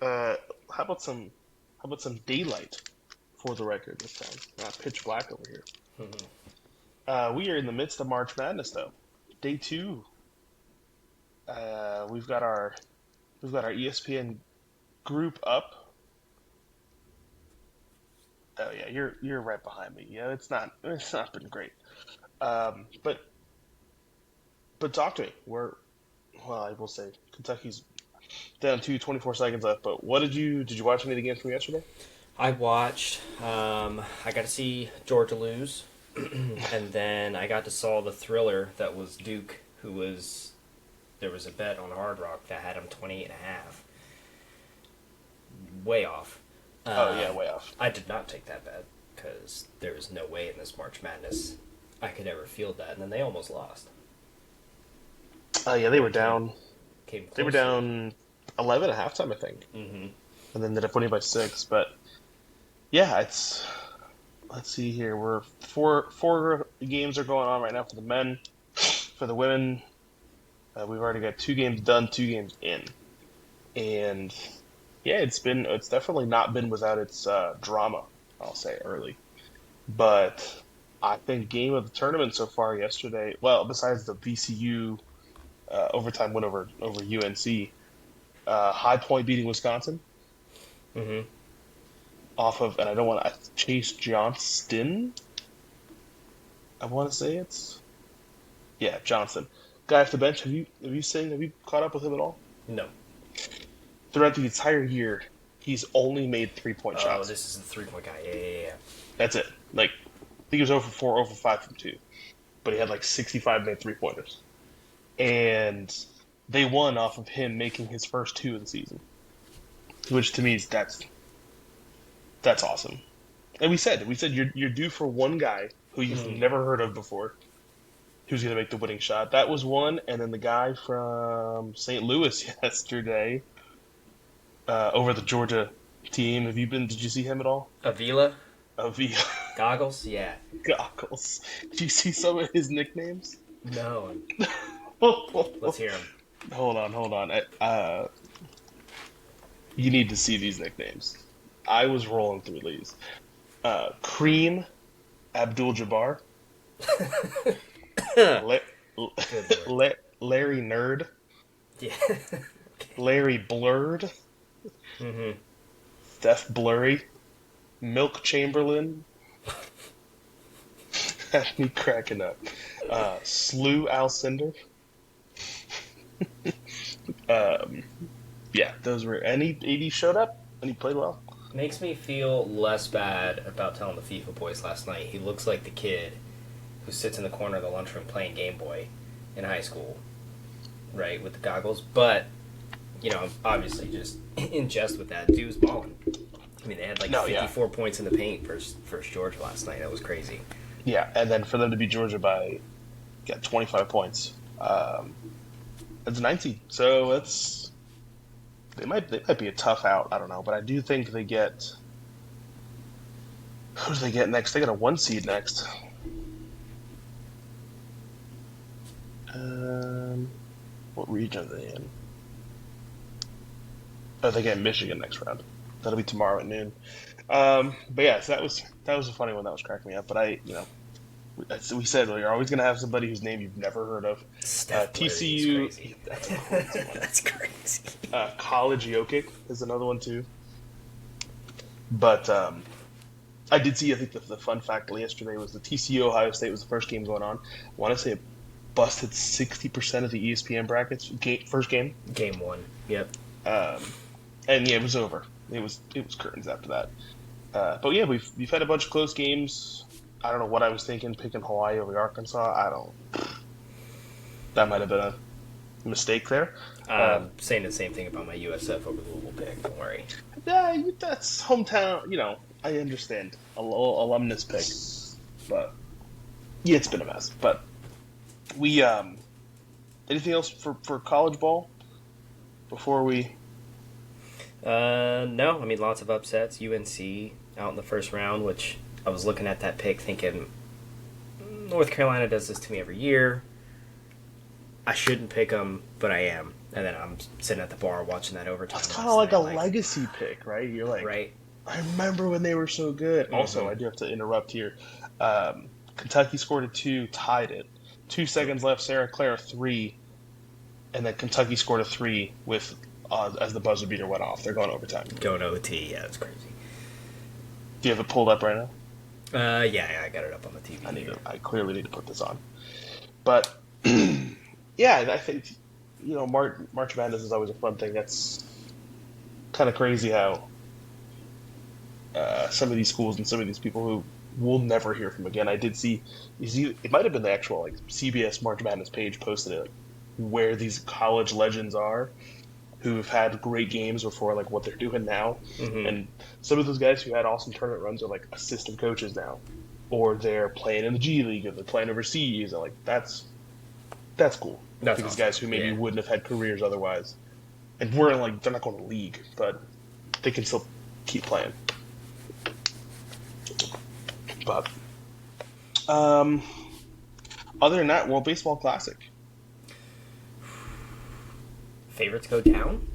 Uh, how about some daylight for the record this time? Not pitch black over here. We are in the midst of March Madness, though. Day two. We've got our ESPN group up. Oh yeah, you're right behind me. Yeah, it's not been great. But talk to me. I will say Kentucky's down to 24 seconds left. But what did you watch any of the games from yesterday? I watched. I got to see Georgia lose, and then I got to saw the thriller that was Duke, who was there was a bet on Hard Rock that had him 28 and a half. Way off. Oh yeah, way off. I did not take that bet because there was no way in this March Madness I could ever field that, and then they almost lost. Oh yeah, they Or were down. came They were close to it. down 11 at halftime, I think, Mm-hmm. and then ended up winning by six. But yeah, it's let's see here. We're four games are going on right now for the men. For the women, we've already got two games done, two games in, and yeah, it's definitely not been without its drama. I'll say early, but I think game of the tournament so far yesterday. Well, besides the VCU overtime win over UNC, High Point beating Wisconsin Mm-hmm. off of, and I don't want to Chase Johnston. I want to say it's Johnson, guy off the bench. Have you caught up with him at all? No. Throughout the entire year, he's only made 3 point Oh, shots. this is the 3 point guy. Yeah, yeah, yeah. That's it. Like I think he was over 4, over 5 from two, but he had like 65 made 3 pointers, and they won off of him making his first two of the season, which to me is that's awesome. And we said you're due for one guy who you've Mm. never heard of before who's going to make the winning shot. That was one, and then the guy from St. Louis yesterday over the Georgia team. Did you see him at all? Avila Via goggles. Yeah. goggles. Did you see some of his nicknames? No. Let's hold hear him. on. You need to see these nicknames. I was rolling through these. Cream Abdul-Jabbar, La- Good lord. Larry Nerd, Yeah. Larry Blurred, Mm-hmm. Steph Blurry, Milk Chamberlain. Had me cracking up. Slew Alcindor. Um, yeah, those were. And he showed up and he played well. Makes me feel less bad about telling the FIFA boys last night. He looks like the kid who sits in the corner of the lunchroom playing Game Boy in high school, right, with the goggles. But, obviously just in jest with that, dude's balling. I mean, they had like No, yeah, 54 points in the paint versus Georgia last night. That was crazy. yeah. And then for them to beat Georgia by 25 points, it's 19. So they might be a tough out. I don't know, but I do think they get. Who do they get next? They got a one seed next. Um, what region are they in? Oh, they get Michigan next round. That'll be tomorrow at noon. But yeah, so that was a funny one that was cracking me up. But we said well, you're always going to have somebody whose name you've never heard of. Steph Blurry is TCU, crazy. that's a crazy one. That's crazy. College Jokic is another one too. But I did see. I think the fun fact yesterday was the TCU Ohio State was the first game going on. I want to say it busted 60% of the ESPN brackets first game. Game one. Yep. Um, and yeah, it was over. It was curtains after that. But yeah, we've had a bunch of close games. I don't know what I was thinking picking Hawaii over Arkansas. I don't. That might have been a mistake there. Saying the same thing about my USF over Louisville pick. Don't worry. Yeah, that's hometown. I understand a little alumnus pick, but yeah, it's been a mess. But we anything else for college ball before we? No. I mean, lots of upsets. UNC out in the first round, which I was looking at that pick thinking, North Carolina does this to me every year. I shouldn't pick them, but I am. And then I'm sitting at the bar watching that overtime. It's kind of like a legacy pick, right? You're like, right? I remember when they were so good. Also, I do have to interrupt here. Kentucky scored a 2, tied it. 2 seconds left. Sarah Claire 3, and then Kentucky scored a 3 with as the buzzer beater went off. They're going overtime. Going OT, yeah, it's crazy. Do you have it pulled up right now? Yeah, I got it up on the TV. I clearly need to put this on. But yeah, I think March Madness is always a fun thing. That's kind of crazy how some of these schools and some of these people who we'll never hear from again. I did see, it might have been the actual CBS March Madness page posted it, where these college legends are who've had great games before, like what they're doing now. Mm-hmm. And some of those guys who had awesome tournament runs are like assistant coaches now, or they're playing in the G League, or they're playing overseas, and that's cool. That's because awesome. Guys who maybe wouldn't have had careers otherwise, and they're not going to league, but they can still keep playing. But other than that, World Baseball Classic. Favorites go down?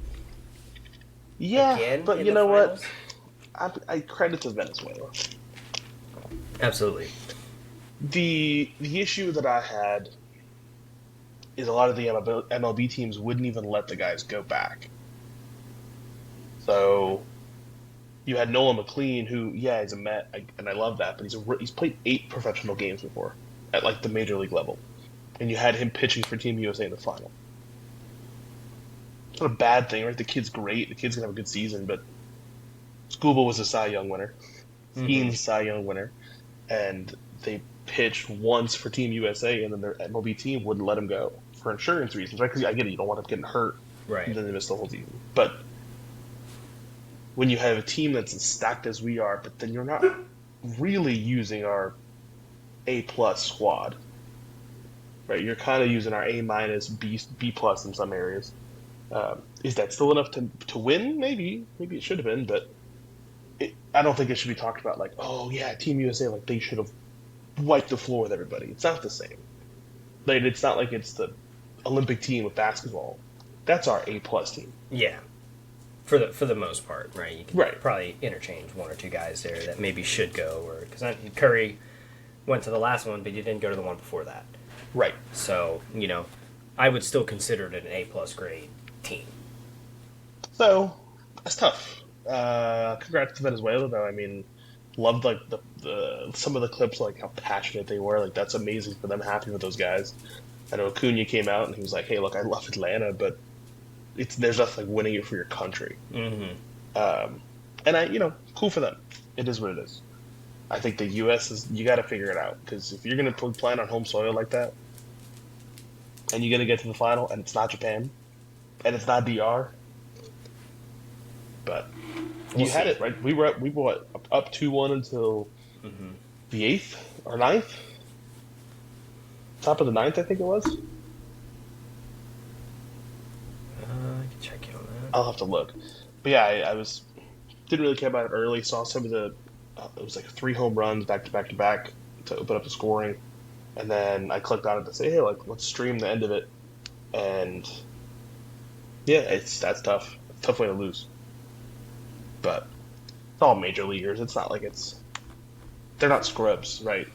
Yeah, again, but you know what? I credit to Venezuela. Absolutely. The issue that I had is a lot of the MLB teams wouldn't even let the guys go back. So you had Nolan McLean, who he's a Met, and I love that, but he's played 8 professional games before at like the major league level, and you had him pitching for Team USA in the final. It's not a bad thing, right? The kid's great. The kid's gonna have a good season, but Skubal was a Cy Young winner. Ian's a Cy Young winner, and they pitched once for Team USA, and then their MLB team wouldn't let him go for insurance reasons, right? Because I get it, you don't want him getting hurt, right? And then they miss the whole season. But when you have a team that's as stacked as we are, but then you're not really using our A+ squad, right? You're kind of using our A-, B+ in some areas. Is that still enough to win? Maybe it should have been, but I don't think it should be talked about like, oh yeah, Team USA, like they should have wiped the floor with everybody. It's not the same. Like, it's not like it's the Olympic team of basketball. That's our A+ team. Yeah, for the most part, right? You can probably interchange one or two guys there that maybe should go, or because Curry went to the last one, but he didn't go to the one before that. Right. So I would still consider it an A+ grade team. So that's tough. Congrats to Venezuela, though. I mean, loved like the some of the clips, like how passionate they were. Like that's amazing for them. Happy with those guys. I know Acuna came out and he was like, "Hey, look, I love Atlanta, but there's nothing like winning it for your country." Mm-hmm. And cool for them. It is what it is. I think the U.S. you got to figure it out, because if you're going to plan on home soil like that, and you're going to get to the final, and it's not Japan, and it's not DR, but you had it right. We were up 2-1 until the 8th or 9th, top of the 9th, I think it was. I can check you on that. I'll have to look, but yeah, I didn't really care about it early. Saw some of the it was like 3 home runs back to back to open up the scoring, and then I clicked on it to say, hey, like let's stream the end of it, and yeah, that's tough. It's a tough way to lose. But it's all major leaguers. It's not like they're not scrubs, right?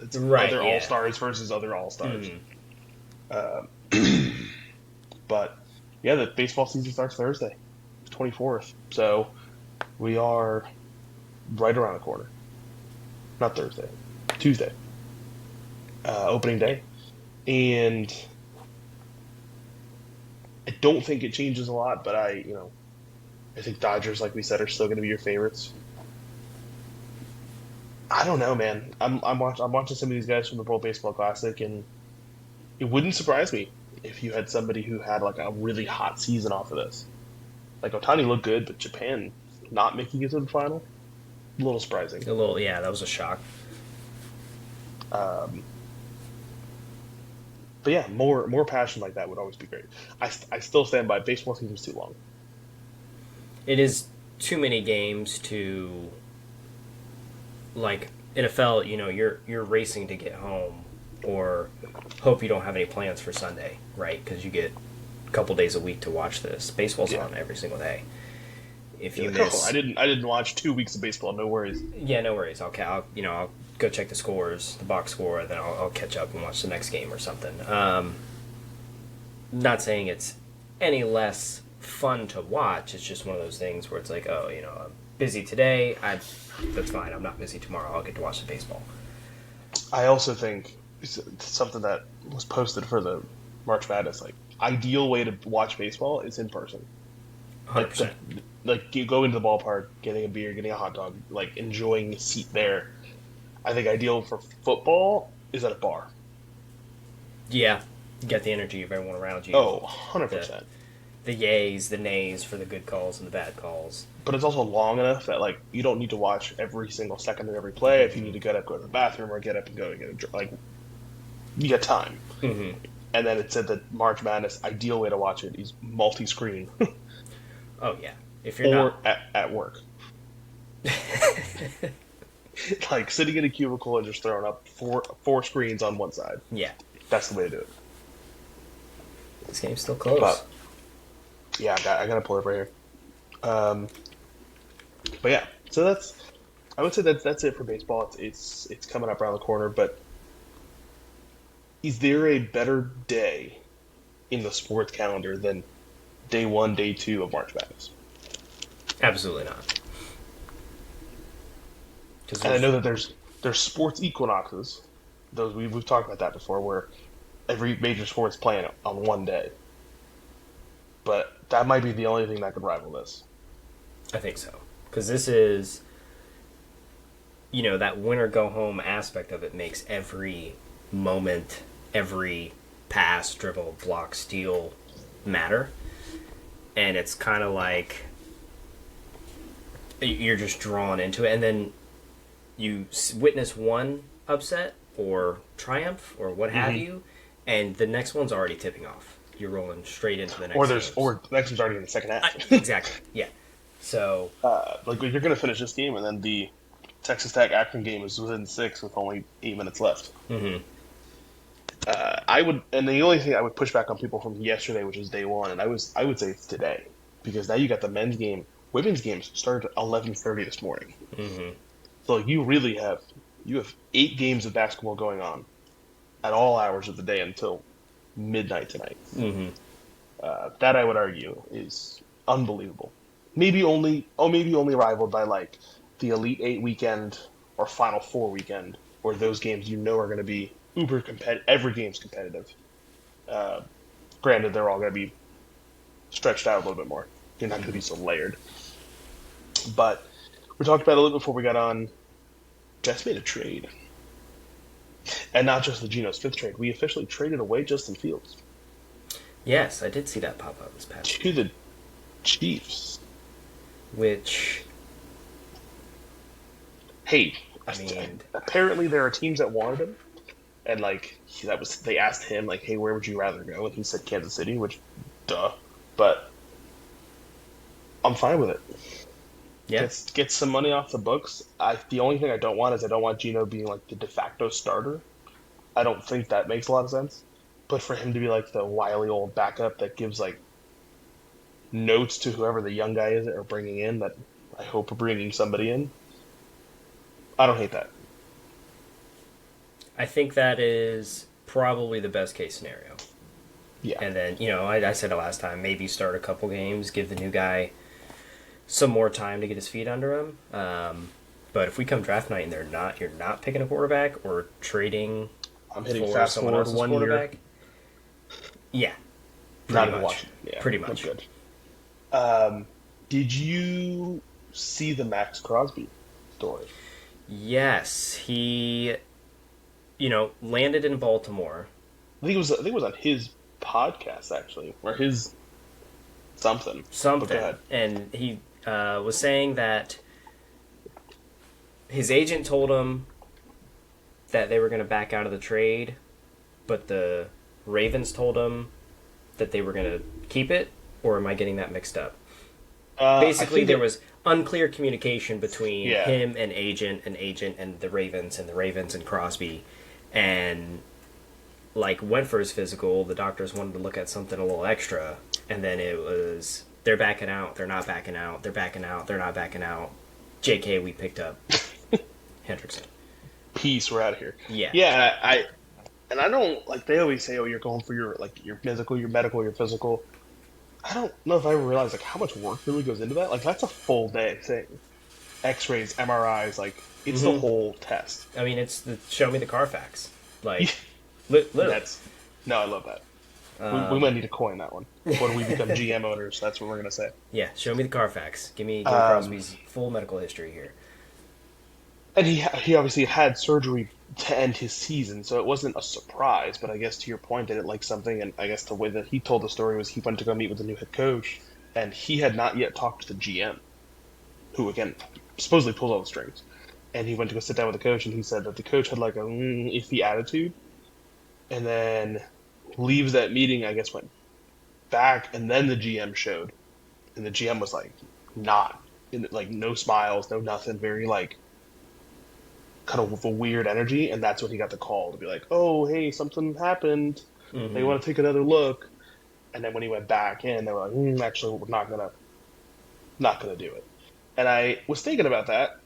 It's other all-stars versus other all-stars. But yeah, the baseball season starts Thursday, 24th. So we are right around the corner. Not Thursday, Tuesday. Opening day. And I don't think it changes a lot, but I think Dodgers, like we said, are still going to be your favorites. I don't know, man. I'm watching some of these guys from the World Baseball Classic, and it wouldn't surprise me if you had somebody who had like a really hot season off of this. Like Ohtani looked good, but Japan not making it to the final, a little surprising. A little, yeah, that was a shock. But yeah, more passion like that would always be great. I still stand by baseball season's too long. It is too many games to, like, NFL, you're racing to get home or hope you don't have any plans for Sunday, right? Because you get couple days a week to watch this. Baseball's Yeah. on every single day. If you You're like, miss, I didn't watch 2 weeks of baseball. No worries. yeah, no worries. I'll go check the scores, the box score, and then I'll catch up and watch the next game or something. Not saying it's any less fun to watch. It's just one of those things where it's like, oh, I'm busy today. That's fine. I'm not busy tomorrow. I'll get to watch the baseball. I also think it's something that was posted for the March Madness. Like, ideal way to watch baseball is in person. 100%. Like you go into the ballpark, getting a beer, getting a hot dog, like enjoying a seat there. I think ideal for football is at a bar. Yeah, you get the energy of everyone around you. Oh, 100%. The yays, the nays for the good calls and the bad calls. But it's also long enough that like you don't need to watch every single second of every play. If you need to get up, go to the bathroom, or get up and go and get a drink, like you get time. Mm-hmm. And then it said that March Madness ideal way to watch it is multi-screen Oh yeah, if you're or not at work. Like sitting in a cubicle and just throwing up four screens on one side. yeah, That's the way to do it. this game's still close. But yeah, I got to pull it right here. But yeah, so I would say that's it for baseball. It's coming up around the corner. But is there a better day in the sports calendar than day 1, day 2 of March Madness? Absolutely not. And I know that there's sports equinoxes. Those we've talked about that before, where every major sport's playing on one day. But that might be the only thing that could rival this. I think so. Because this is, that winner go home aspect of it makes every moment, every pass, dribble, block, steal matter. And it's kind of like you're just drawn into it. And then you witness one upset or triumph or what have you, and the next one's already tipping off. You're rolling straight into the next. Or games. the next one's already in the second half. Exactly. Yeah. So like you're going to finish this game, and then the Texas Tech Akron game is within 6 with only 8 minutes left. Mm-hmm. And the only thing I would push back on people from yesterday, which is day 1, and I would say it's today, because now you got the men's game. Women's games started at 11:30 this morning. Mm-hmm. So you really have 8 games of basketball going on at all hours of the day until midnight tonight. Mm-hmm. That I would argue is unbelievable. Maybe only rivaled by like the Elite 8 weekend or Final Four weekend, where those games are going to be uber competitive. Every game's competitive. Granted, they're all going to be stretched out a little bit more. They're not going to be so layered. But we talked about it a little before we got on. Jets made a trade. And not just the Geno Smith trade. We officially traded away Justin Fields. Yes, I did see that pop up this past week. To the Chiefs. Which, Hey, I mean, apparently there are teams that wanted him. And they asked him, like, hey, where would you rather go? And he said Kansas City, which, duh. But I'm fine with it. yeah, Get some money off the books. The only thing I don't want is I don't want Geno being like the de facto starter. I don't think that makes a lot of sense. But for him to be like the wily old backup that gives like notes to whoever the young guy is that are bringing in, that I hope are bringing somebody in, I don't hate that. I think that is probably the best case scenario. Yeah. And then, I said it last time, maybe start a couple games, give the new guy some more time to get his feet under him. But if we come draft night and you're not picking a quarterback or trading I'm hitting for fast someone forward else's 1 quarterback, year. yeah, Not pretty even much. watching. Yeah, Pretty that's much. good. Did you see the Max Crosby story? Yes, he, landed in Baltimore. I think it was on his podcast actually, or his something. But go ahead. And he was saying that his agent told him that they were going to back out of the trade, but the Ravens told him that they were going to keep it, or am I getting that mixed up? Basically, there was unclear communication between him and agent and the Ravens and Crosby, and like went for his physical. The doctors wanted to look at something a little extra, and then it was they're backing out, they're not backing out, they're backing out, they're not backing out. JK, we picked up Hendrickson. Peace, we're out of here. Yeah. Yeah, and I don't like they always say, oh, you're going for your physical, your medical, your physical. I don't know if I ever realized like how much work really goes into that. Like that's a full day thing. X-rays, MRIs, like it's the whole test. I mean, it's the show me the Carfax. Like, literally. No, I love that. We might need to coin that one. When we become GM owners, that's what we're gonna say. Yeah, show me the Carfax. Give me Crosby's full medical history here. And he obviously had surgery to end his season, so it wasn't a surprise. But I guess to your point, they didn't like something, and I guess the way that he told the story was he went to go meet with the new head coach, and he had not yet talked to the GM, who again supposedly pulls all the strings. And he went to go sit down with the coach, and he said that the coach had like a iffy attitude, and then leaves that meeting. I guess went back, and then the GM showed, and the GM was like not like no smiles, no nothing, very like kind of with a weird energy, and that's when he got the call to be like, oh, hey, something happened. Mm-hmm. They want to take another look. And then when he went back in, they were like, actually, we're not gonna do it. And I was thinking about that,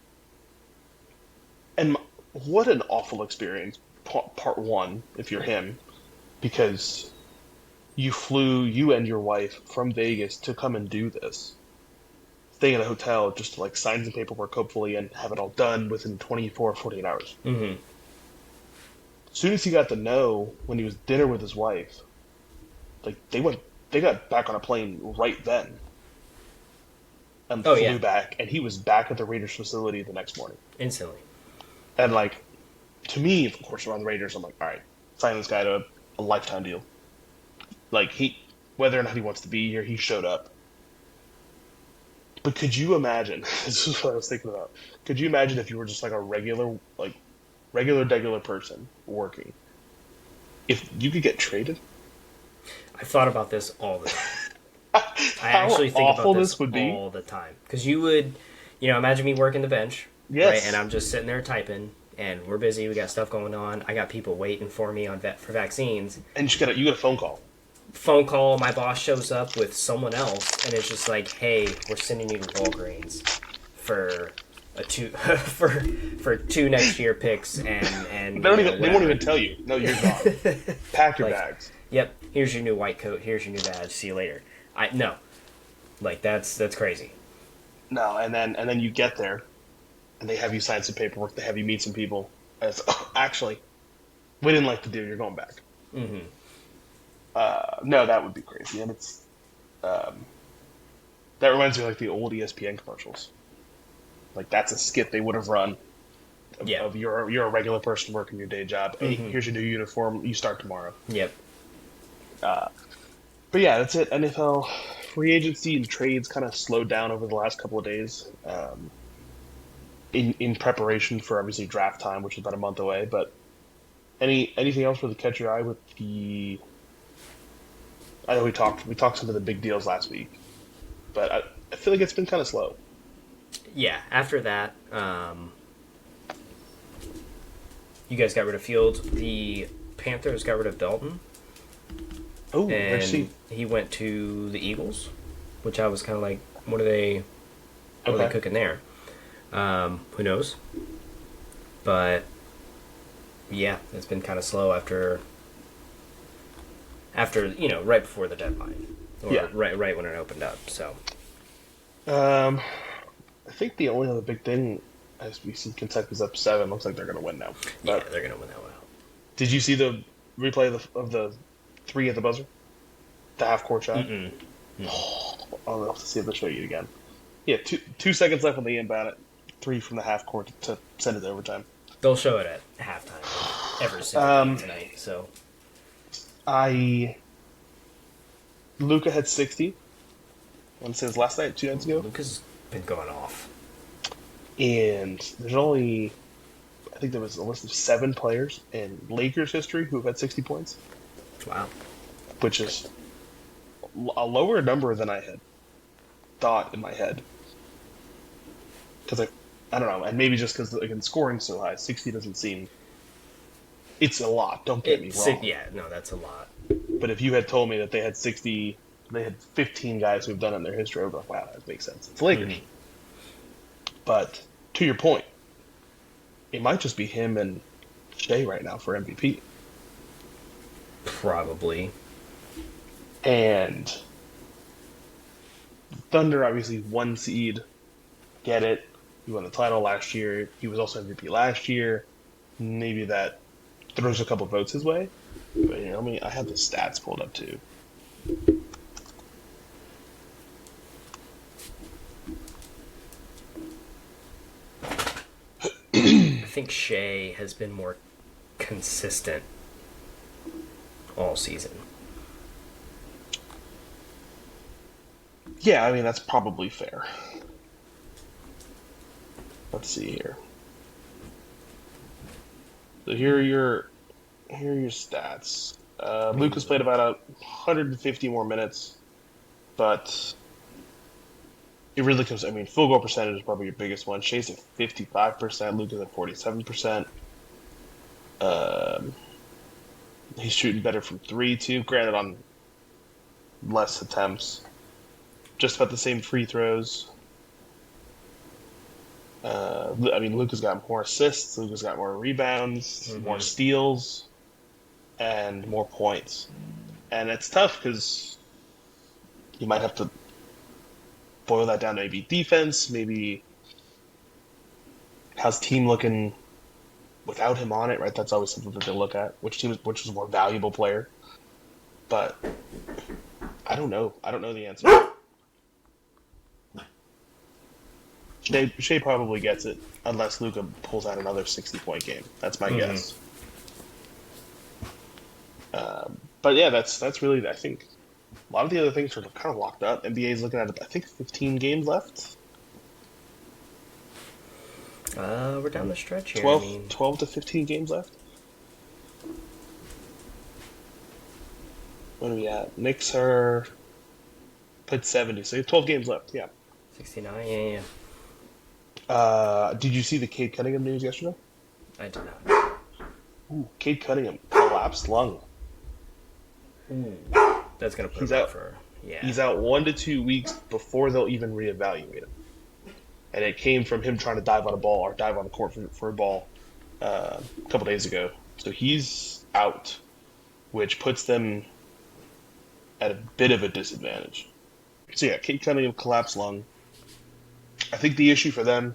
and what an awful experience, part one, if you're him, because you and your wife from Vegas to come and do this. Staying in a hotel just to like sign some paperwork, hopefully, and have it all done within 24, 48 hours. Mm-hmm. As soon as he got to know when he was dinner with his wife, like they got back on a plane right then. And flew back, and he was back at the Raiders facility the next morning. Instantly. And like, to me, of course, around the Raiders, I'm like, all right, sign this guy to a lifetime deal. Like whether or not he wants to be here, he showed up. But could you imagine? This is what I was thinking about. Could you imagine if you were just like a regular person working? If you could get traded? I've thought about this all the time. I actually think about this all the time. Because you would, imagine me working the bench. Yes. Right? And I'm just sitting there typing, and we're busy. We got stuff going on. I got people waiting for me for vaccines. And you get a phone call. Phone call, my boss shows up with someone else, and it's just like, hey, we're sending you to Walgreens for for 2 next year picks, and they won't even tell you. No, you're gone. Pack your bags. Yep, here's your new white coat. Here's your new badge. See you later. That's crazy. No, and then you get there, and they have you sign some paperwork. They have you meet some people. And it's, actually, we didn't like the deal. You're going back. Mm-hmm. No, that would be crazy, and it's that reminds me of like the old ESPN commercials. Like that's a skit they would have run. Of you're a regular person working your day job. Hey, here's your new uniform. You start tomorrow. Yep. But yeah, that's it. NFL free agency and trades kind of slowed down over the last couple of days. In preparation for obviously draft time, which is about a month away. But anything else really catch your eye with the? I know we talked some of the big deals last week, but I feel like it's been kind of slow. Yeah, after that, you guys got rid of Fields. The Panthers got rid of Dalton. Oh, and he went to the Eagles, which I was kind of like, what are they cooking there? Who knows? But yeah, it's been kind of slow after right before the deadline, or right when it opened up. So, I think the only other big thing, as we see, Kentucky's up 7. Looks like they're going to win now. But yeah, they're going to win that one out. Did you see the replay of the 3 at the buzzer? The half-court shot? Mm-mm. I'll have to see if they'll show you again. Yeah, 2 seconds left on the inbound. 3 from the half-court to send it to overtime. They'll show it at halftime every single game tonight. So, Luka had 60. I want to say it was last night, 2 nights ago. Luka's been going off. And there's only, I think there was a list of 7 players in Lakers history who have had 60 points. Wow. Which is a lower number than I had thought in my head. Because I don't know, and maybe just because again scoring's so high, 60 doesn't seem It's a lot. Don't get me wrong. Yeah, no, that's a lot. But if you had told me that they had 15 guys who've done it in their history, I was like, wow, that makes sense. It's Lakers. Mhm. But to your point, it might just be him and Shea right now for MVP. Probably. And Thunder, obviously, one seed. Get it. He won the title last year. He was also MVP last year. Maybe that throws a couple votes his way. But, I have the stats pulled up too. I think Shea has been more consistent all season. Yeah, I mean, that's probably fair. Let's see here. So here are your stats. Lucas played about 150 more minutes, but it really comes. I mean, field goal percentage is probably your biggest one. Shea's at 55%, Lucas at 47%. Um, he's shooting better from three too. Granted, on less attempts, just about the same free throws. I mean, Luka's got more assists. Luka's got more rebounds, more steals, and more points. And it's tough because you might have to boil that down to maybe defense, maybe how's team looking without him on it, right? That's always something that they look at. Which is a more valuable player? But I don't know. I don't know the answer. Shea probably gets it unless Luka pulls out another 60-point game. That's my guess. But yeah, that's really, I think a lot of the other things are kind of locked up. NBA is looking at, I think, 15 games left. We're down the stretch here. 12 to 15 games left. What are we at? Knicks are played 70, so you have 12 games left. Yeah. 69. Yeah. Did you see the Cade Cunningham news yesterday? I did not. Ooh, Cade Cunningham collapsed lung. Ooh. That's gonna put He's him out out for. Yeah. He's out 1 to 2 weeks before they'll even reevaluate him. And it came from him trying to dive on a ball or dive on the court for a ball a couple days ago. So he's out, which puts them at a bit of a disadvantage. So yeah, Cade Cunningham collapsed lung. I think the issue for them,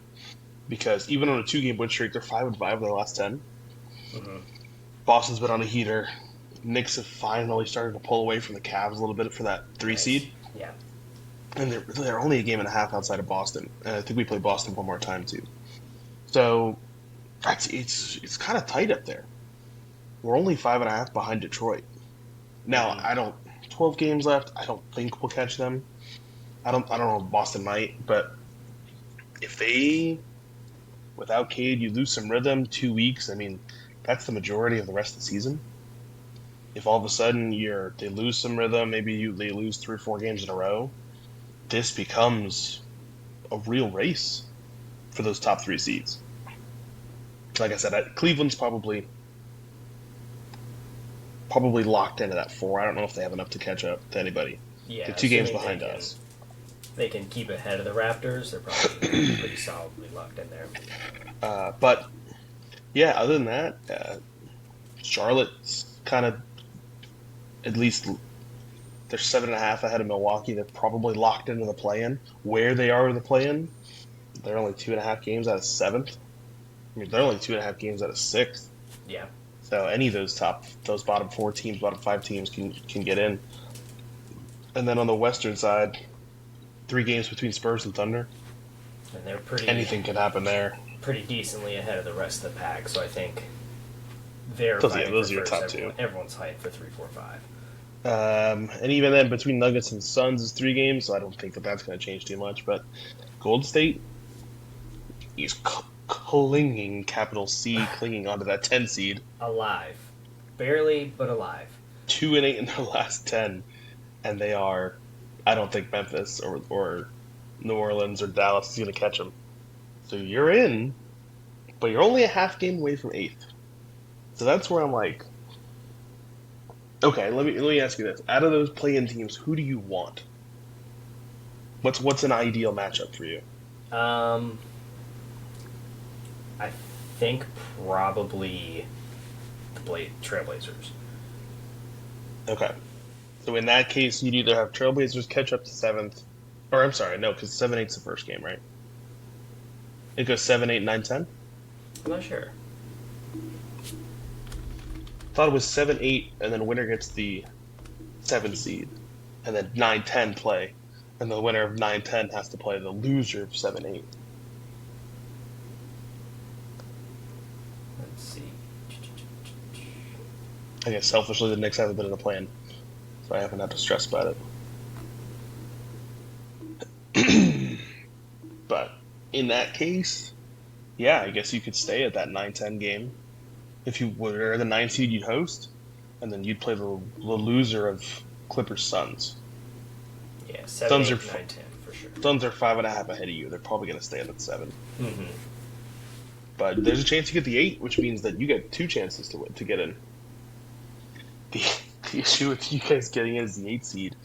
because even on a 2-game win streak, they're 5-5 in their last 10. Boston's been on a heater. Knicks have finally started to pull away from the Cavs a little bit for that 3 seed. Yeah. And they're only a game and a half outside of Boston. And I think we play Boston one more time too. So it's kind of tight up there. We're only 5.5 behind Detroit. Now 12 games left. I don't think we'll catch them. I don't know if Boston might, but if they without Cade you lose some rhythm 2 weeks, I mean that's the majority of the rest of the season. If all of a sudden they lose some rhythm, maybe they lose 3 or 4 games in a row, this becomes a real race for those top 3 seeds. Like I said, Cleveland's probably locked into that 4. I don't know if they have enough to catch up to anybody. Yeah. They're 2 games behind us. They can keep ahead of the Raptors. They're probably pretty solidly locked in there. But yeah, other than that, Charlotte's kind of at least they're 7.5 ahead of Milwaukee. They're probably locked into the play-in. Where they are in the play-in, they're only 2.5 games out of 7th. I mean, they're only 2.5 games out of 6th. Yeah. So any of those bottom 4 teams, bottom 5 teams can get in. And then on the Western side, 3 games between Spurs and Thunder. And they're pretty. Anything can happen there. Pretty decently ahead of the rest of the pack, so I think they're Those fighting are for your first. top 2. Everyone's hyped for 3, 4, 5. And even then, between Nuggets and Suns is 3 games, so I don't think that's going to change too much. But Golden State is clinging, capital C, clinging onto that 10 seed. Alive. Barely, but alive. 2-8 in their last 10. And they are, I don't think Memphis or New Orleans or Dallas is going to catch them. So you're in, but you're only a half game away from 8th. So that's where I'm like, okay, let me ask you this: out of those play-in teams, who do you want? What's an ideal matchup for you? Um, I think probably the Trailblazers. Okay, so in that case, you'd either have Trailblazers catch up to seventh, or I'm sorry, no, because 7-8's the first game, right? It goes 7-8, 9-10. I'm not sure. Thought it was 7-8, and then winner gets the 7 seed, and then 9-10 play, and the winner of 9-10 has to play the loser of 7-8. Let's see. I guess selfishly, the Knicks haven't been in a plan, so I haven't had to stress about it. But in that case, yeah, I guess you could stay at that 9-10 game. If you were the 9 seed, you'd host, and then you'd play the loser of Clippers Suns. Yeah, 7, Suns 8, are 9, 10 for sure. Suns are 5.5 ahead of you. They're probably going to stay at 7. Mm-hmm. But there's a chance you get the 8, which means that you get 2 chances to get in. The, the issue with you guys getting in as the 8 seed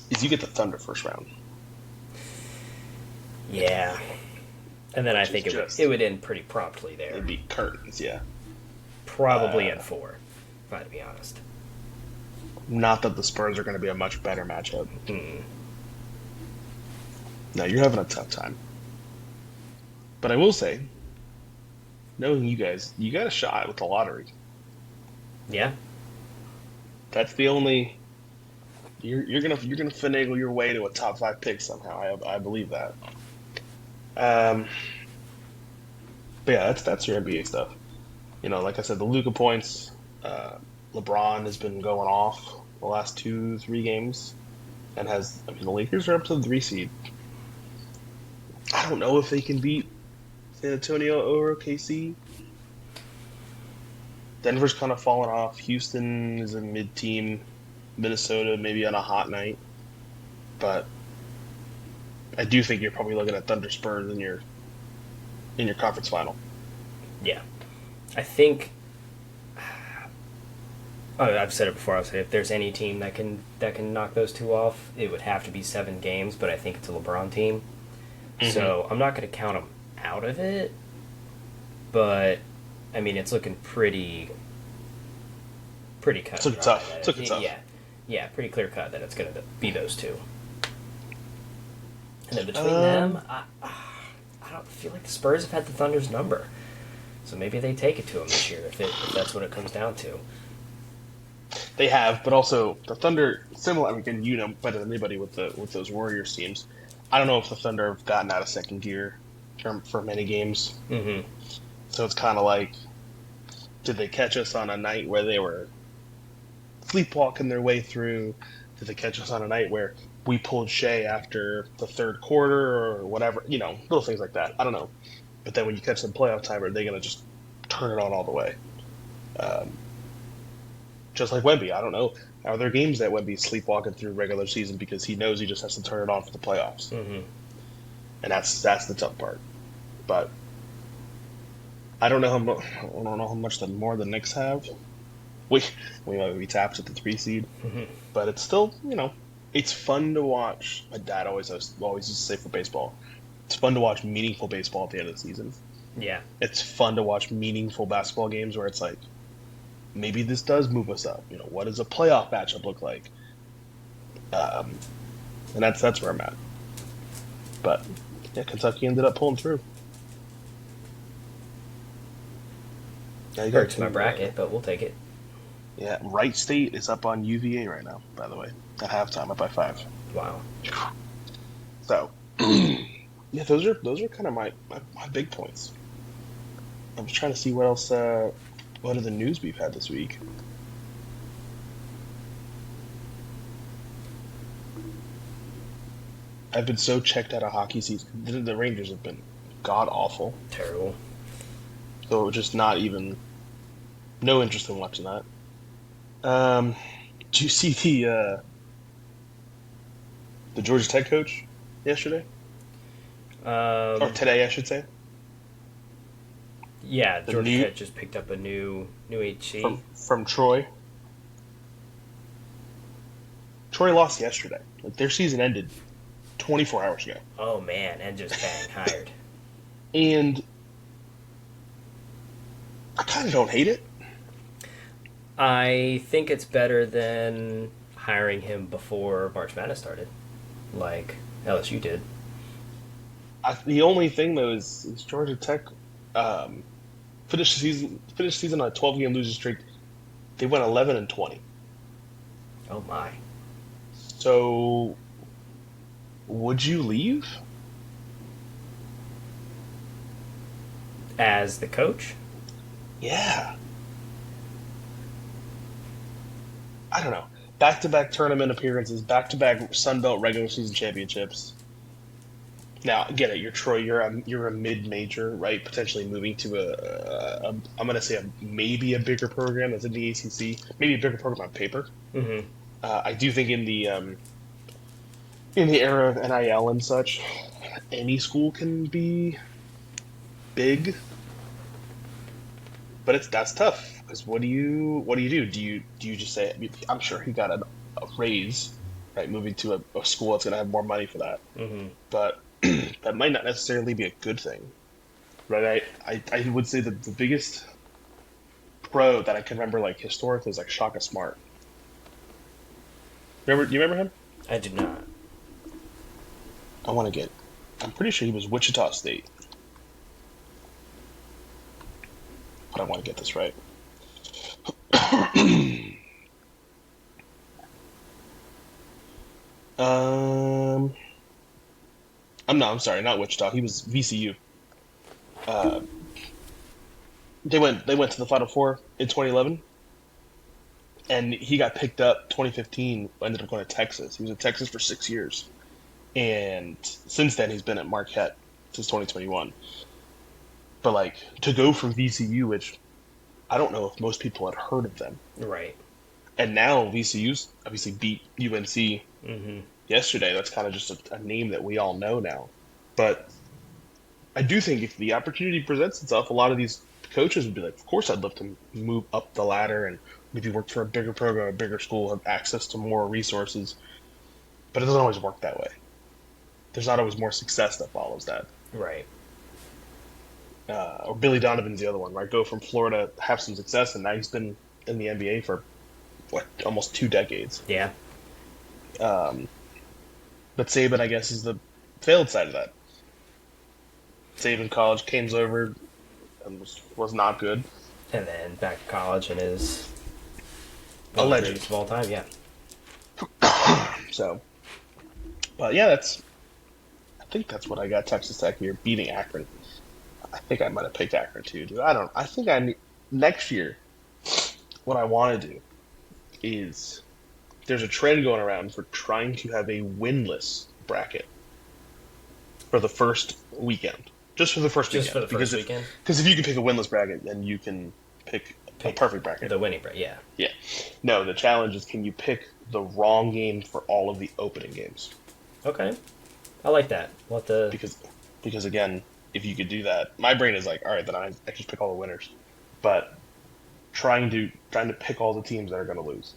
is you get the Thunder first round. Yeah. And then I think it would end pretty promptly there. It'd be curtains, yeah. Probably in 4, if I had to be honest. Not that the Spurs are going to be a much better matchup. Mm. No, you're having a tough time. But I will say, knowing you guys, you got a shot with the lottery. Yeah. That's the only. You're gonna finagle your way to a top 5 pick somehow. I believe that. But yeah, that's your NBA stuff. You know, like I said, the Luka points. LeBron has been going off the last 2-3 games, and the Lakers are up to the 3 seed. I don't know if they can beat San Antonio or KC. Denver's kind of fallen off. Houston is a mid-team. Minnesota maybe on a hot night, but I do think you're probably looking at Thunder Spurs in your conference final. Yeah. I think. I've said it before. I'll say if there's any team that can knock those two off, it would have to be 7 games. But I think it's a LeBron team, so I'm not going to count them out of it. But I mean, it's looking pretty cut. It's looking tough. It's looking tough. Yeah, pretty clear cut that it's going to be those two. And then between them, I don't feel like the Spurs have had the Thunder's number, so maybe they take it to them this year if that's what it comes down to. They have, but also the Thunder, similar. I mean, you know better than anybody with those Warriors teams. I don't know if the Thunder have gotten out of second gear for many games. Mm-hmm. So it's kind of like, did they catch us on a night where they were sleepwalking their way through? Did they catch us on a night where we pulled Shea after the third quarter or whatever? You know, little things like that. I don't know. But then when you catch them playoff time, are they going to just turn it on all the way? Just like Wemby, I don't know. Are there games that Wemby's sleepwalking through regular season because he knows he just has to turn it on for the playoffs? Mm-hmm. And that's the tough part. But I don't know how much more the Knicks have. We might be tapped at the 3 seed, but it's still, you know, it's fun to watch. My dad always used to say for baseball, it's fun to watch meaningful baseball at the end of the season. Yeah, it's fun to watch meaningful basketball games where it's like, maybe this does move us up. You know, what does a playoff matchup look like? And that's where I'm at. But yeah, Kentucky ended up pulling through. Yeah, hurts my bracket, but we'll take it. Yeah, Wright State is up on UVA right now, by the way, at halftime, up by 5. Wow. So, yeah, those are kind of my big points. I'm just trying to see what else, what other news we've had this week. I've been so checked out of hockey season. The Rangers have been god-awful. Terrible. So just not even, no interest in watching that. Did you see the Georgia Tech coach yesterday? Or today, I should say. Yeah, The Georgia new Tech just picked up a new HC. from Troy. Troy lost yesterday. Like their season ended 24 hours ago, Oh man, and just bang hired. and I kind of don't hate it. I think it's better than hiring him before March Madness started, like LSU did. The only thing though is Georgia Tech um, finished the season on a 12-game losing streak. They went 11-20. Oh my. So would you leave? As the coach? Yeah. I don't know. Back-to-back tournament appearances, back-to-back Sun Belt regular season championships. Now, I get it. You're Troy. You're a mid-major, right? Potentially moving to I'm gonna say maybe a bigger program that's in the ACC, maybe a bigger program on paper. Mm-hmm. I do think in the era of NIL and such, any school can be big, but that's tough because what do? Do you just say? I'm sure he got a raise, right? Moving to a school that's gonna have more money for that, Mm-hmm. but that might not necessarily be a good thing, right? I would say that the biggest pro that I can remember like historically is like Shaka Smart. Do you remember him? I do not. I want to get. I'm pretty sure he was Wichita State, but I want to get this right. um, I'm sorry, not Wichita. He was VCU. Uh, they went to the Final Four in 2011, and he got picked up 2015. Ended up going to Texas. He was in Texas for 6 years, and since then he's been at Marquette since 2021. But like to go from VCU, which I don't know if most people had heard of them, Right. and now VCU's obviously beat UNC Mm-hmm. yesterday. That's kind of just a name that we all know now. But I do think if the opportunity presents itself, a lot of these coaches would be like, of course, I'd love to move up the ladder and maybe work for a bigger program, a bigger school, have access to more resources. But it doesn't always work that way. There's not always more success that follows that. Right. Or Billy Donovan's the other one, right? Go from Florida, have some success, and now he's been in the NBA for what, almost 2 decades. Yeah. Um, but Saban, I guess, is the failed side of that. Saban college came over and was not good. And then back to college and is A one of the legend. greatest of all time. Yeah. So, but yeah, I think that's what I got. Texas Tech here beating Akron. I think I might have picked Akron too, dude. I don't. I think next year. What I want to do is there's a trend going around for trying to have a winless bracket for the first weekend, just for the first Just weekend. for the first weekend. Because if you can pick a winless bracket, then you can pick a perfect bracket. The winning bracket. Yeah. Yeah. No, the challenge is can you pick the wrong game for all of the opening games? Okay. I like that. What the? Because again, if you could do that, my brain is like, all right, then I just pick all the winners. But trying to pick all the teams that are going to lose.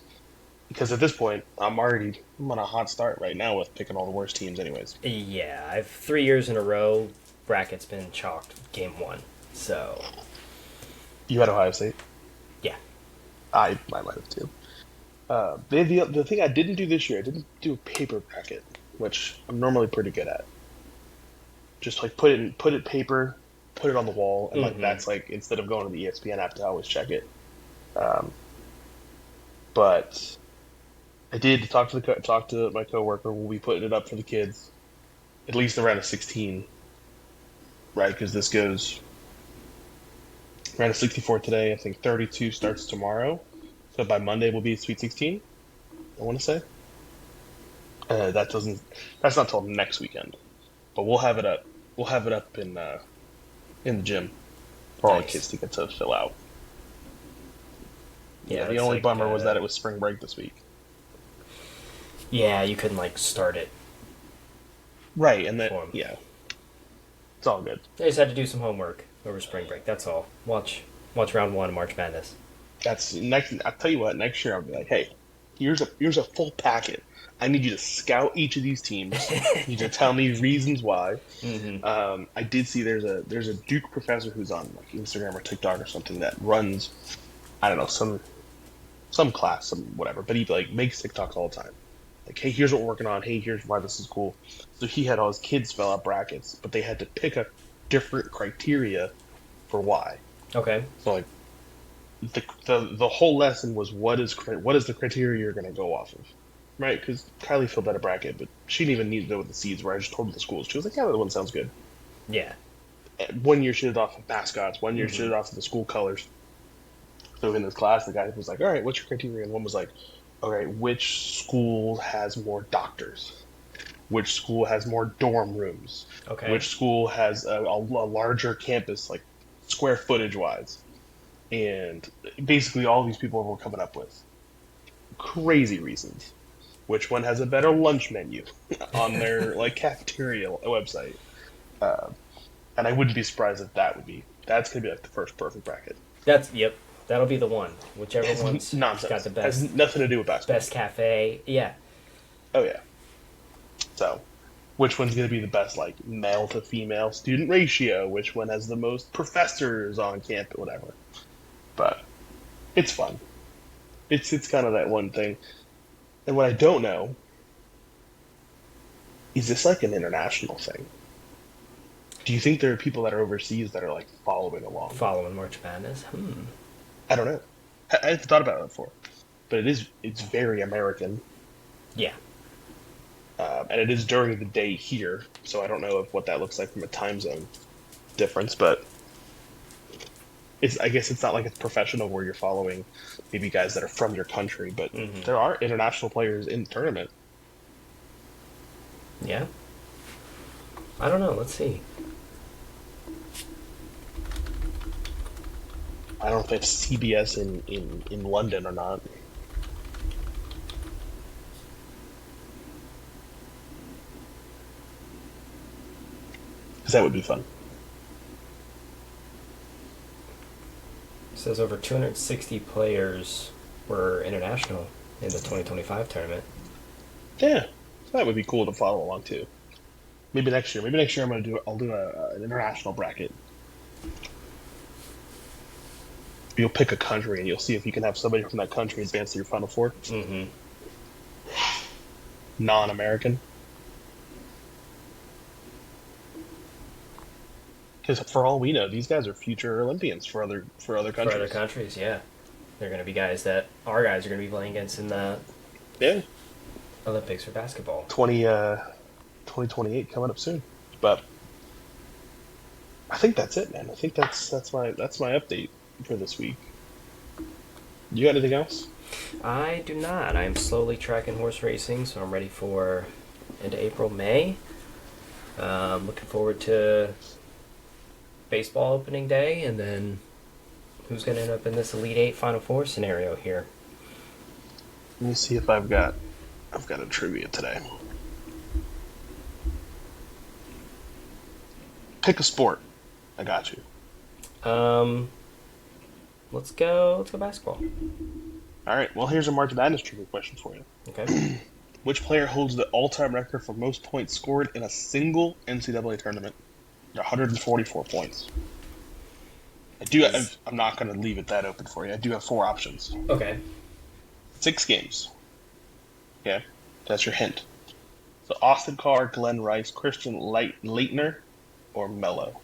Because at this point, I'm on a hot start right now with picking all the worst teams, anyways. Yeah, I've 3 years in a row. Bracket's been chalked game one. So. You had Ohio State. Yeah. I might have too. The thing I didn't do this year, I didn't do a paper bracket, which I'm normally pretty good at. Just like put it paper, put it on the wall, and like that's like instead of going to the ESPN app to always check it. But I did talk to my coworker. We'll be putting it up for the kids, at least around a 16, right? Because this goes around a 64 today. I think 32 starts tomorrow, so by Monday will be Sweet 16. I want to say that's not till next weekend, but we'll have it up. We'll have it up in the gym for all the Nice. kids to get to fill out. Yeah. The it's only like, bummer was that it was spring break this week. Yeah, you couldn't like start it. Right, and that Form. yeah. It's all good. I just had to do some homework over spring break. That's all. Watch round one of March Madness. That's next. I'll tell you what. Next year, I'll be like, hey, here's a full packet. I need you to scout each of these teams. You need to tell me reasons why. Mm-hmm. I did see there's a Duke professor who's on like Instagram or TikTok or something that runs, I don't know, some class, some whatever. But he like makes TikToks all the time. Like, hey, here's what we're working on. Hey, here's why this is cool. So he had all his kids fill out brackets, but they had to pick a different criteria for why. Okay. So like the whole lesson was what is the criteria you're going to go off of, right? Because Kylie filled out a bracket, but she didn't even need to know what the seeds were. I just told her the schools. She was like, yeah, that one sounds good. Yeah. And 1 year she did it off of mascots. 1 year she Mm-hmm. did it off of the school colors. So in this class, the guy was like, all right, what's your criteria? And one was like, all right, which school has more doctors? Which school has more dorm rooms? Okay. Which school has a larger campus, like square footage wise? And basically, all these people were coming up with crazy reasons. Which one has a better lunch menu on their like cafeteria website? Uh, and I wouldn't be surprised if that's gonna be like the first perfect bracket. Yep. That'll be the one. Whichever It's one's nonsense. got the Has best nothing to do with basketball. best cafe. Yeah. Oh yeah. So, which one's going to be the best, like male to female student ratio? Which one has the most professors on campus? Whatever. But it's fun. It's kind of that one thing. And what I don't know is this like an international thing? Do you think there are people that are overseas that are like following along? Following March Madness. I don't know. I haven't thought about it before, but it's very American. Yeah. And it is during the day here, so I don't know what that looks like from a time zone difference, but I guess it's not like it's professional where you're following maybe guys that are from your country, but Mm-hmm. there are international players in the tournament. Yeah. I don't know. Let's see. I don't know if they have CBS in London or not. Because that would be fun. It says over 260 players were international in the 2025 tournament. Yeah, so that would be cool to follow along too. Maybe next year. Maybe next year I'll do an international bracket. You'll pick a country and you'll see if you can have somebody from that country advance to your Final Four. Mm-hmm. Non-American. Because for all we know, these guys are future Olympians for other countries. For other countries, yeah. They're going to be guys that our guys are going to be playing against in the Yeah, Olympics for basketball. 2028 coming up soon. But I think that's it, man. I think that's my update for this week. You got anything else? I do not. I'm slowly tracking horse racing, so I'm ready for into April, May. Looking forward to baseball opening day, and then who's going to end up in this Elite Eight Final Four scenario here? Let me see if I've got a trivia today. Pick a sport. I got you. Let's go basketball. All right. Well, here's a March Madness trivia question for you. Okay. Which player holds the all-time record for most points scored in a single NCAA tournament? 144 points. I'm not going to leave it that open for you. I do have 4 options. Okay. 6 games. Okay, that's your hint. So Austin Carr, Glenn Rice, Christian Leitner, or Mello.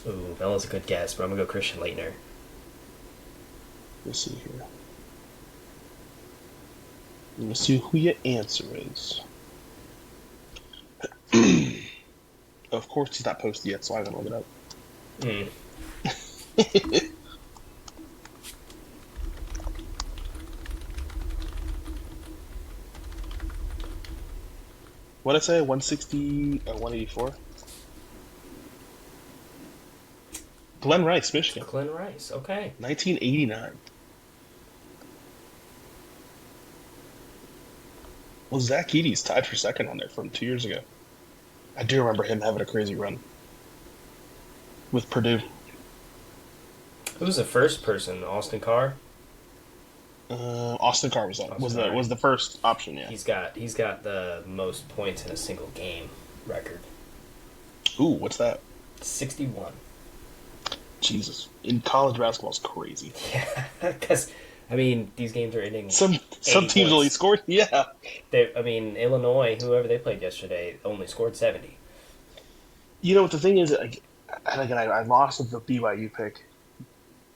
Ooh, Melo's a good guess, but I'm going to go Christian Leitner. Let's see here. Let's see who your answer is. Of course, he's not posted yet, so I haven't looked it up. What did I say? 160 or 184? Glenn Rice, Michigan. Glenn Rice, okay. 1989. Well, Zach Edey's tied for second on there from 2 years ago. I do remember him having a crazy run with Purdue. Who was the first person? Austin Carr. Austin Carr was Austin Carr. was the first option. Yeah. He's got the most points in a single game record. Ooh, what's that? 61. Jesus, in college basketball is crazy. Yeah, because I mean these games are ending. Some 80 teams points. only scored. Yeah. I mean Illinois, whoever they played yesterday, only scored 70. You know what the thing is? Like, and again, I lost with the BYU pick,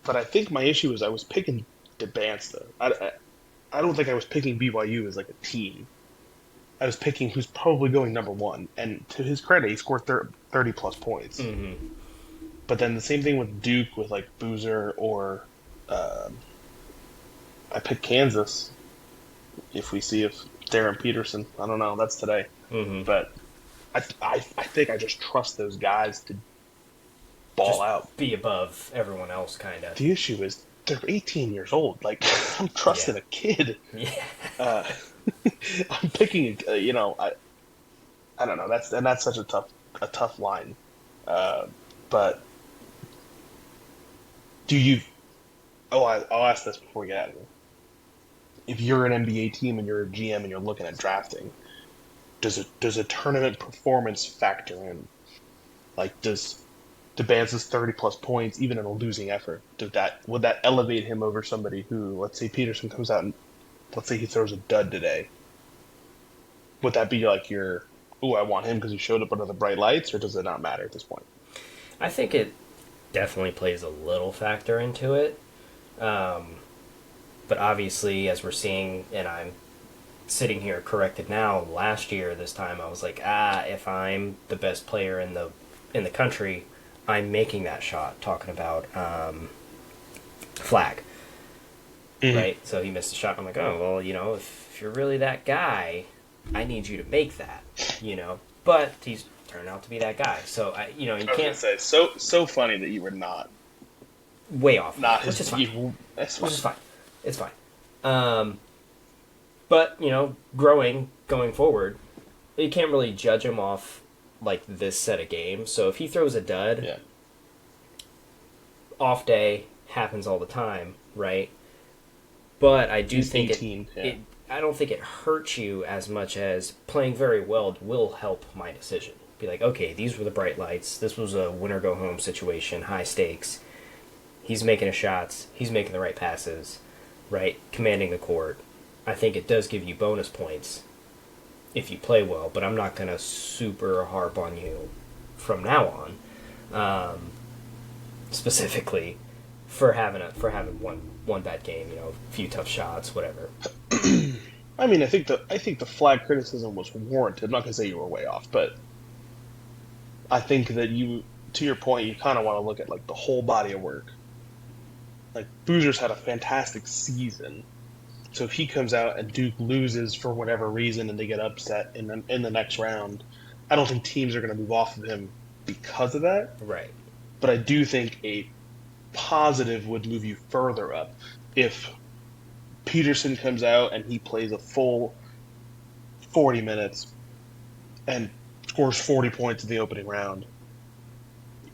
but I think my issue is I was picking DeBance though. I don't think I was picking BYU as like a team. I was picking who's probably going number one, and to his credit, he scored 30 plus points. Mm-hmm. But then the same thing with Duke, with like Boozer, or I picked Kansas. If we see if Darren Peterson, I don't know, that's today. Mm-hmm. But I think I just trust those guys to ball Just out. be above everyone else, kind of. The issue is they're 18 years old. Like, I'm trusting Yeah. a kid. Yeah. Uh, I'm picking, I don't know. That's such a tough line. But do you? Oh, I'll ask this before we get out of here. If you're an NBA team and you're a GM and you're looking at drafting, does a tournament performance factor in? Like, does DeBance's 30 plus points, even in a losing effort, would that elevate him over somebody who, let's say Peterson comes out and let's say he throws a dud today? Would that be like I want him because he showed up under the bright lights, or does it not matter at this point? I think it definitely plays a little factor into it. But obviously, as we're seeing, and I'm sitting here corrected now, last year, this time, I was like, if I'm the best player in the country, I'm making that shot, talking about Flag. Mm-hmm. Right? So he missed a shot. I'm like, oh, well, if you're really that guy, I need you to make that, But he's turned out to be that guy. So, you I was can't gonna say so funny that you were not way off. not Which his is fine. That's Which is fine. It's fine. But, going forward, you can't really judge him off, like, this set of games. So if he throws a dud, Yeah. off day, happens all the time, right? But I do He's think 18, yeah. I don't think it hurts you as much as playing very well will help my decision. Be like, okay, these were the bright lights. This was a win-or-go-home situation, high stakes. He's making his shots. He's making the right passes, right? Commanding the court. I think it does give you bonus points if you play well, but I'm not going to super harp on you from now on, specifically for having one bad game, a few tough shots, whatever. I mean, I think the Flag criticism was warranted. I'm not gonna say you were way off, but I think that to your point, you kind of want to look at like the whole body of work. Like Boozer's had a fantastic season, so if he comes out and Duke loses for whatever reason and they get upset in the next round, I don't think teams are going to move off of him because of that. Right. But I do think a positive would move you further up if Peterson comes out and he plays a full 40 minutes and scores 40 points in the opening round.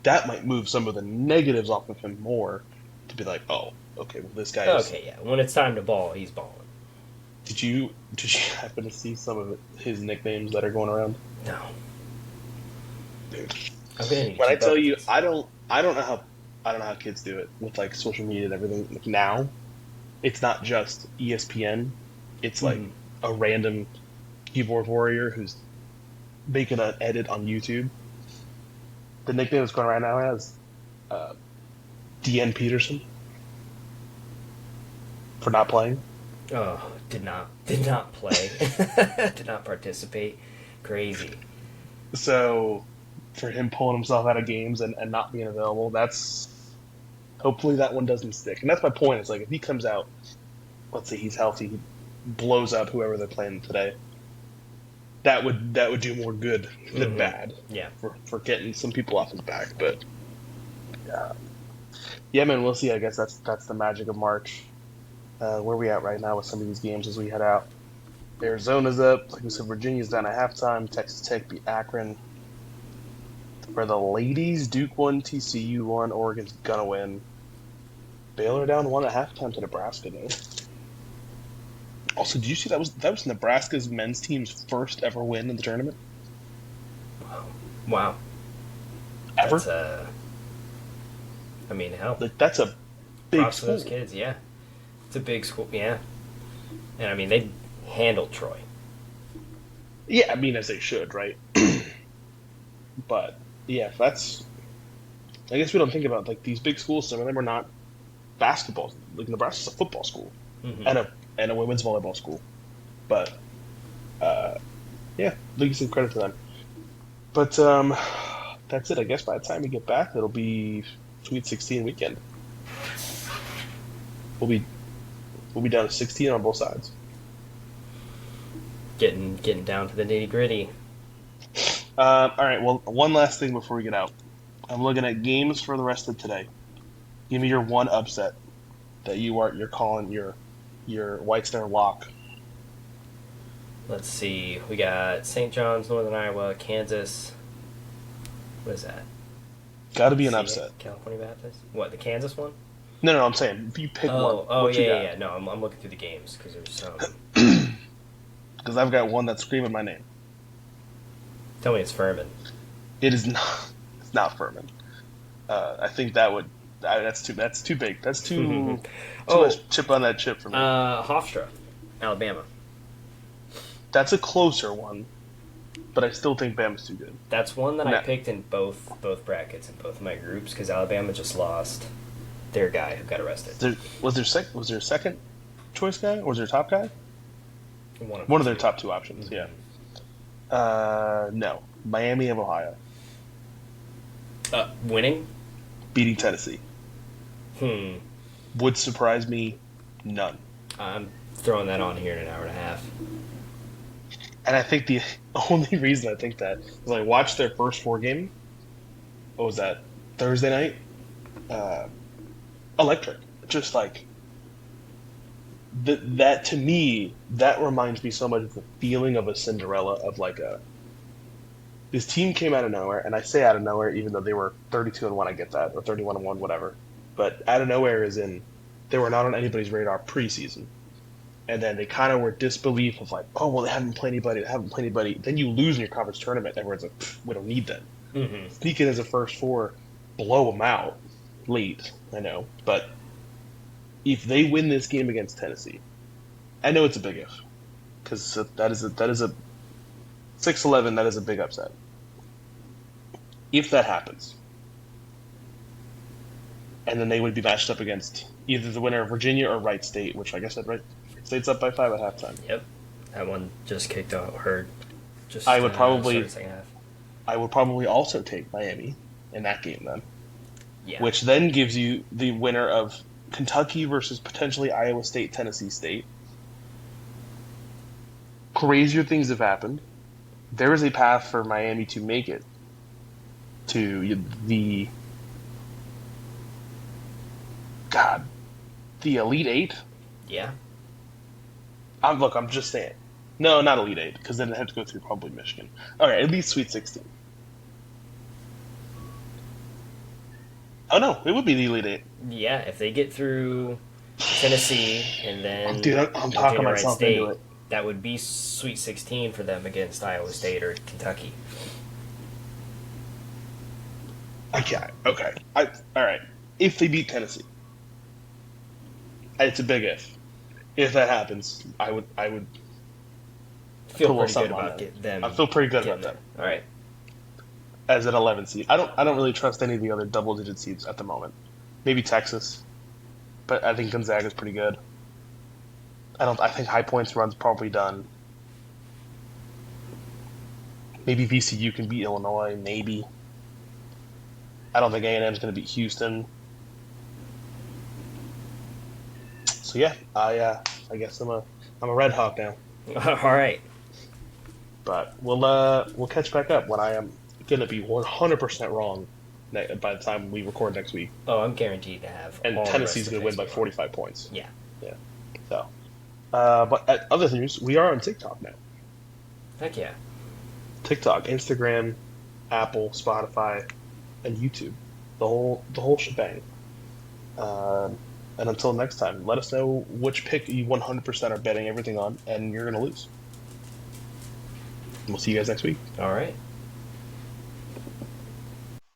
That might move some of the negatives off of him more to be like, oh, okay, well this guy is... Okay, yeah. When it's time to ball, he's balling. Did you happen to see some of his nicknames that are going around? No. Dude. I'm gonna need to When I keep tell up you, with this. I don't know how kids do it with like social media and everything. Like now, it's not just ESPN. It's like a random keyboard warrior who's making an edit on YouTube. The nickname that's going around now is DN Peterson for not playing. Oh, did not play. Did not participate. Crazy. So, for him pulling himself out of games and not being available, hopefully that one doesn't stick. And that's my point. It's like if he comes out, let's say he's healthy, he blows up whoever they're playing today. That would do more good than bad. Yeah. For getting some people off his back. But yeah, man, we'll see. I guess that's the magic of March. Where we at right now with some of these games as we head out. Arizona's up. Like we said, Virginia's down at halftime. Texas Tech beat Akron. For the ladies, Duke won, TCU won, Oregon's gonna win. Baylor down 1 at halftime to Nebraska, though. Also, did you see that was Nebraska's men's team's first ever win in the tournament? Wow. Ever? That's I mean, hell. Like, that's a big Props to school. those kids, yeah. It's a big school, yeah. And I mean, they handled Troy. Yeah, I mean, as they should, right? But yeah, that's. I guess we don't think about like these big schools. Some of them are not basketball. Like Nebraska's a football school Mm-hmm. and a women's volleyball school. But yeah, leave some credit to them. But that's it. I guess by the time we get back, it'll be Sweet 16 weekend. We'll be down to 16 on both sides. Getting down to the nitty gritty. All right. Well, one last thing before we get out. I'm looking at games for the rest of today. Give me your one upset that you're calling your White Star lock. Let's see. We got St. John's, Northern Iowa, Kansas. What is that? Got to be an CA? upset. California Baptist? What, the Kansas one? No. I'm saying if you pick one, Oh, what you got? yeah. No, I'm looking through the games because there's some. Because I've got one that's screaming my name. Tell me it's Furman. It is not. It's not Furman. I think that's too big. That's too Oh. much chip on that chip for me. Hofstra, Alabama. That's a closer one, but I still think Bama's too good. That's one that I Nah. picked in both brackets in both of my groups because Alabama just lost their guy who got arrested. Was there a second choice guy or was there a top guy? One of their top two options. Yeah. No, Miami of Ohio Winning? beating Tennessee Hmm. would surprise me none. I'm throwing that on here in an hour and a half. And I think the only reason I think that is I watched their first four game. What was that? Thursday night? Electric. Just like that to me, that reminds me so much of the feeling of a Cinderella of like a. This team came out of nowhere, and I say out of nowhere, even though they were 32-1. I get that, or 31-1, whatever. But out of nowhere is in they were not on anybody's radar preseason. And then they kind of were disbelief of like, oh, well, they haven't played anybody. Then you lose in your conference tournament. Everyone's like, we don't need them. Mm-hmm. Sneak in as a first four, blow them out late, I know. But if they win this game against Tennessee, I know it's a big if. Because that is a 6-11, that is a big upset. If that happens, and then they would be matched up against either the winner of Virginia or Wright State, which, like I said, Wright State's up by 5 at halftime. Yep. That one just kicked out. I would probably- started second half. I would probably also take Miami in that game then, Yeah. which then gives you the winner of Kentucky versus potentially Iowa State, Tennessee State. Crazier things have happened. There is a path for Miami to make it to the Elite Eight. Yeah. I'm just saying. No, not Elite Eight, because then it have to go through probably Michigan. Okay, at least Sweet 16. Oh no, it would be the Elite Eight. Yeah, if they get through Tennessee and then Dude, I'm talking Virginia, Wright myself State, into it. that would be Sweet 16 for them against Iowa State or Kentucky. Okay. All right. If they beat Tennessee, it's a big if. If that happens, I would Feel Put a little pretty good something on about that. them. I feel pretty good getting about them there. All right. as an 11 seed. I don't really trust any of the other double-digit seeds at the moment. Maybe Texas, but I think Gonzaga's pretty good. I think High Point's run's probably done. Maybe VCU can beat Illinois. Maybe. I don't think A&M's going to beat Houston. So yeah, I guess I'm a Red Hawk now. All right. But we'll catch back up when I am going to be 100% wrong by the time we record next week. Oh, I'm guaranteed to have. And all the Tennessee's rest going of to win by next week 45 points. Yeah. Yeah. So, but other news, we are on TikTok now. Heck yeah. TikTok, Instagram, Apple, Spotify, and YouTube. The whole shebang. And until next time, let us know which pick you 100% are betting everything on, and you're going to lose. We'll see you guys next week. All right.